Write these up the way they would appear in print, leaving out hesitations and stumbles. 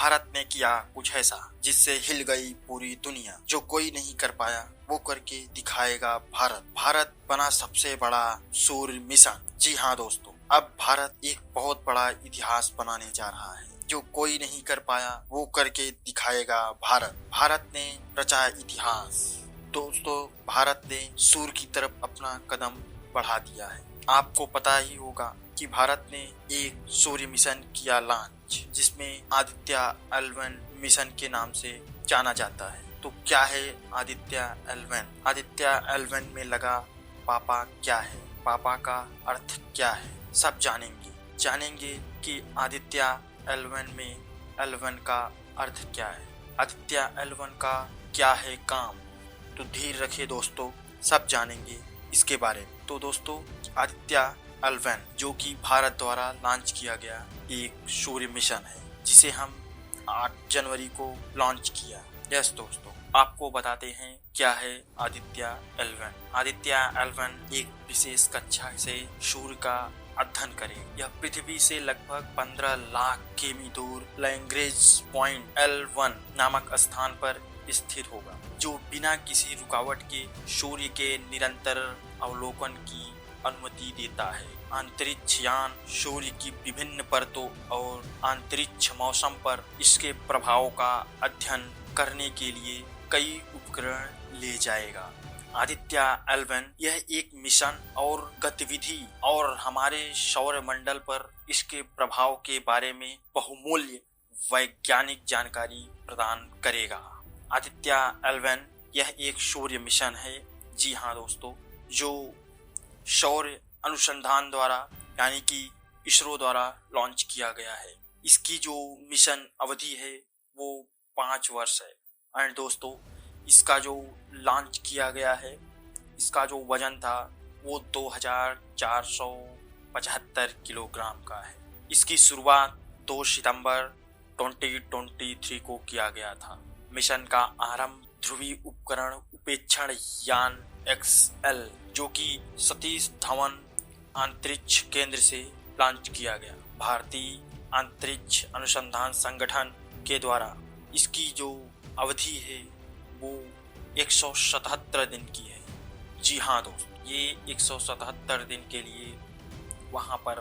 भारत ने किया कुछ ऐसा जिससे हिल गई पूरी दुनिया। जो कोई नहीं कर पाया वो करके दिखाएगा भारत। भारत बना सबसे बड़ा सूर्य मिशन। जी हाँ दोस्तों, अब भारत एक बहुत बड़ा इतिहास बनाने जा रहा है। जो कोई नहीं कर पाया वो करके दिखाएगा भारत। भारत ने रचा इतिहास। दोस्तों, भारत ने सूर्य की तरफ अपना कदम बढ़ा दिया है। आपको पता ही होगा कि भारत ने एक सूर्य मिशन किया लॉन्च, जिसमें आदित्य L1 मिशन के नाम से जाना जाता है। तो क्या है आदित्य L1? आदित्य L1 में लगा पापा क्या है, पापा का अर्थ क्या है, सब जानेंगे कि आदित्य L1 में L1 का अर्थ क्या है, आदित्य L1 का क्या है काम। तो धीर रखिए दोस्तों, सब जानेंगे इसके बारे में। तो दोस्तों, आदित्य L1 जो कि भारत द्वारा लॉन्च किया गया एक सूर्य मिशन है, जिसे हम 8 जनवरी को लॉन्च किया। यस दोस्तों, आपको बताते हैं क्या है आदित्य L1। आदित्य L1 एक विशेष कक्षा से सूर्य का अध्ययन करे। यह पृथ्वी से लगभग 15 लाख किमी दूर लैग्रेंज पॉइंट L1 नामक स्थान पर स्थित होगा, जो बिना किसी रुकावट के सूर्य के निरंतर अवलोकन की अनुमति देता है। अंतरिक्ष यान सूर्य की विभिन्न परतों और अंतरिक्ष मौसम पर इसके प्रभाव का अध्ययन करने के लिए कई उपकरण ले जाएगा। आदित्य L1 यह एक मिशन और गतिविधि और हमारे सौरमंडल पर इसके प्रभाव के बारे में बहुमूल्य वैज्ञानिक जानकारी प्रदान करेगा। आदित्य L1 यह एक सूर्य मिशन है। जी हाँ दोस्तों, जो सौर अनुसंधान द्वारा यानी कि इसरो द्वारा लॉन्च किया गया है। इसकी जो मिशन अवधि है वो 5 वर्ष है। एंड दोस्तों, इसका जो लॉन्च किया गया है, इसका जो वजन था वो 2475 किलोग्राम का है। इसकी शुरुआत 2 सितंबर 2023 को किया गया था। मिशन का आरंभ ध्रुवीय उपकरण उपेक्षण यान XL जो कि सतीश धवन अंतरिक्ष केंद्र से लॉन्च किया गया। भारतीय अंतरिक्ष अनुसंधान संगठन के द्वारा इसकी जो अवधि है वो 177 दिन की है। जी हाँ दोस्तों, ये 177 दिन के लिए वहाँ पर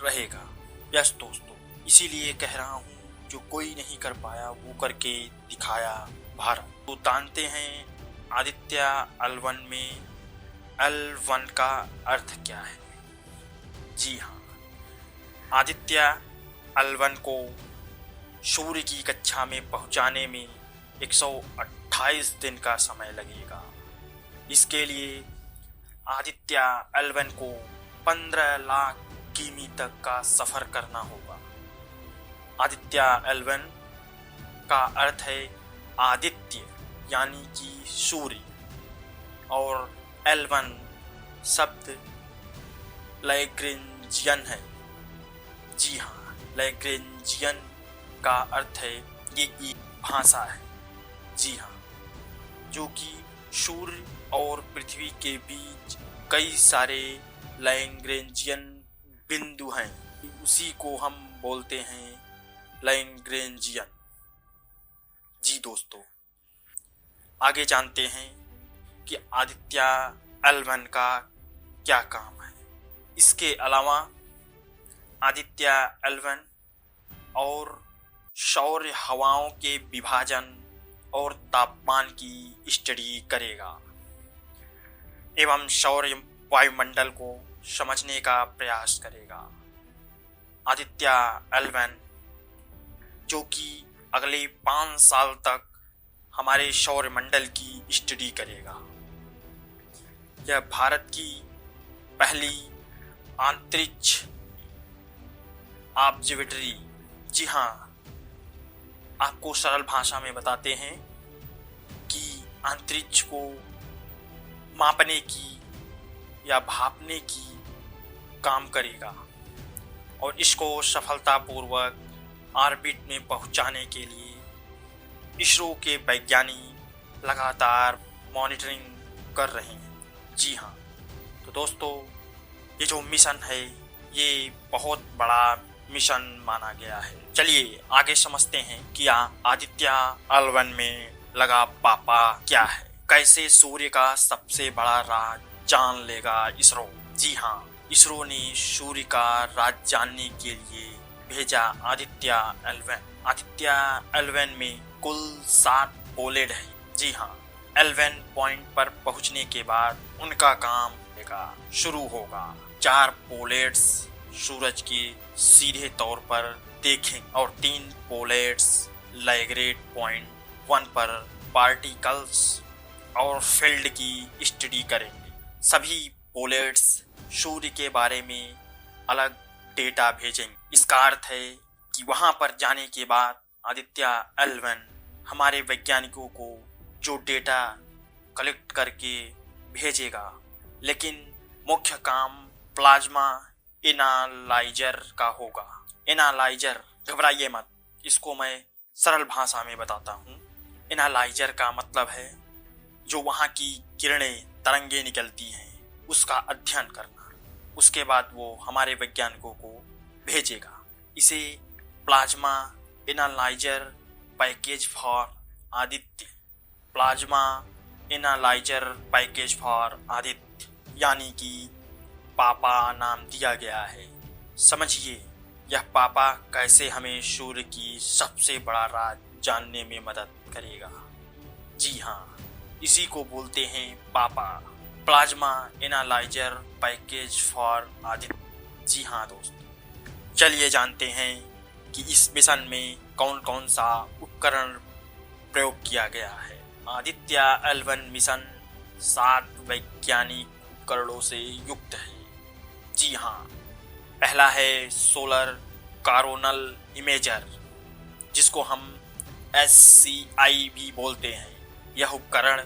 रहेगा। यस दोस्तों, इसीलिए कह रहा हूँ जो कोई नहीं कर पाया वो करके दिखाया भारत। तो जानते हैं आदित्य L1 में L1 का अर्थ क्या है। जी हाँ, आदित्य L1 को सूर्य की कक्षा में पहुंचाने में 128 दिन का समय लगेगा। इसके लिए आदित्य L1 को 15 लाख किमी तक का सफर करना होगा। आदित्य L1 का अर्थ है आदित्य यानी कि सूर्य, और L1 शब्द लैग्रेंजियन है। जी हाँ, लैग्रेंजियन का अर्थ है ये एक भाषा है। जी हाँ, जो कि सूर्य और पृथ्वी के बीच कई सारे लैग्रेंजियन बिंदु हैं, उसी को हम बोलते हैं लैग्रेंजियन। जी दोस्तों, आगे जानते हैं कि आदित्य L1 का क्या काम है। इसके अलावा आदित्य L1 और सौर हवाओं के विभाजन और तापमान की स्टडी करेगा एवं सौर वायुमंडल को समझने का प्रयास करेगा। आदित्य L1 जो कि अगले 5 साल तक हमारे सौरमंडल की स्टडी करेगा। यह भारत की पहली अंतरिक्ष ऑब्जर्वेटरी। जी हाँ, आपको सरल भाषा में बताते हैं कि अंतरिक्ष को मापने की या भापने की काम करेगा और इसको सफलतापूर्वक ऑर्बिट में पहुंचाने के लिए इसरो के वैज्ञानिक लगातार मॉनिटरिंग कर रहे हैं। जी हाँ, तो दोस्तों, ये जो मिशन है ये बहुत बड़ा मिशन माना गया है। चलिए आगे समझते हैं कि आदित्य L1 में लगा पापा क्या है, कैसे सूर्य का सबसे बड़ा राज जान लेगा इसरो। जी हाँ, इसरो ने सूर्य का राज जानने के लिए भेजा आदित्य L1। आदित्य L1 में कुल 7 पोलेड है। जी हाँ, L1 पॉइंट पर पहुंचने के बाद उनका काम शुरू होगा। 4 पोलेट्स सूरज के सीधे तौर पर देखें और 3 पोलेट्स लैग्रेड पॉइंट 1 पर पार्टिकल्स और फील्ड की स्टडी करेंगे। सभी पोलेट्स सूर्य के बारे में अलग डेटा भेजेंगे। इसका अर्थ है कि वहां पर जाने के बाद आदित्य L1 हमारे वैज्ञानिकों को जो डेटा कलेक्ट करके भेजेगा, लेकिन मुख्य काम प्लाज्मा एनालाइजर का होगा। एनालाइजर, घबराइए मत, इसको मैं सरल भाषा में बताता हूँ। एनालाइजर का मतलब है जो वहाँ की किरणें, तरंगे निकलती हैं, उसका अध्ययन करना। उसके बाद वो हमारे वैज्ञानिकों को भेजेगा। इसे plasma analyser package for Aditya, plasma analyser package for Aditya यानी कि पापा नाम दिया गया है। समझिए यह पापा कैसे हमें सूर्य की सबसे बड़ा राज जानने में मदद करेगा। जी हाँ, इसी को बोलते हैं PAPA, plasma analyser package for Aditya. जी हाँ दोस्तों, चलिए जानते हैं कि इस मिशन में कौन कौन सा उपकरण प्रयोग किया गया है। आदित्य L1 मिशन 7 वैज्ञानिक उपकरणों से युक्त है। जी हाँ, पहला है सोलर कोरोनल इमेजर, जिसको हम SCI भी बोलते हैं। यह उपकरण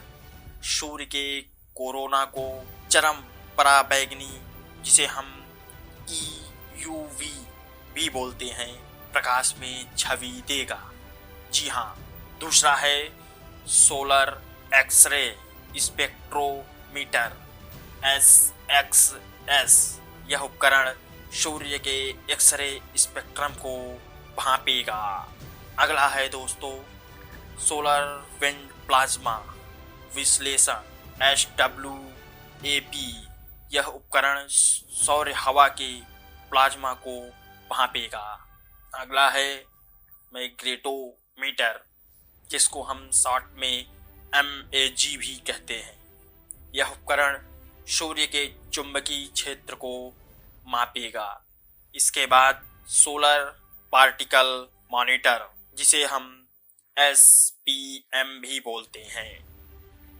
सूर्य के कोरोना को चरम पराबैंगनी, जिसे हम EUV भी बोलते हैं, प्रकाश में छवि देगा। जी हाँ, दूसरा है सोलर एक्सरे स्पेक्ट्रोमीटर SXS। यह उपकरण सूर्य के एक्सरे स्पेक्ट्रम को भांपेगा। अगला है दोस्तों सोलर विंड प्लाज्मा विश्लेषण SWAP। यह उपकरण सौर हवा के प्लाज्मा को भांपेगा। अगला है मैग्नेटोमीटर, जिसको हम शॉर्ट में MAG भी कहते हैं। यह उपकरण सूर्य के चुंबकीय क्षेत्र को मापेगा। इसके बाद सोलर पार्टिकल मॉनिटर, जिसे हम SPM भी बोलते हैं।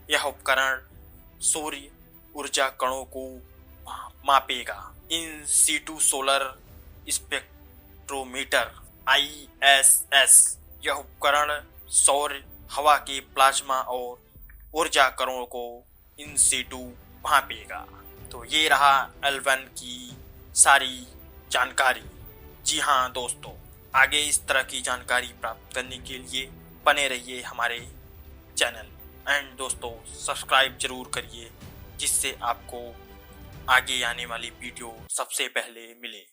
यह उपकरण सूर्य ऊर्जा कणों को मापेगा। In situ solar spectrometer ISS। यह उपकरण सौर हवा के प्लाज्मा और ऊर्जा कणों को इन सीटू भांपेगा। तो ये रहा L1 की सारी जानकारी। जी हाँ दोस्तों, आगे इस तरह की जानकारी प्राप्त करने के लिए बने रहिए हमारे चैनल। एंड दोस्तों सब्सक्राइब जरूर करिए, जिससे आपको आगे आने वाली वीडियो सबसे पहले मिले।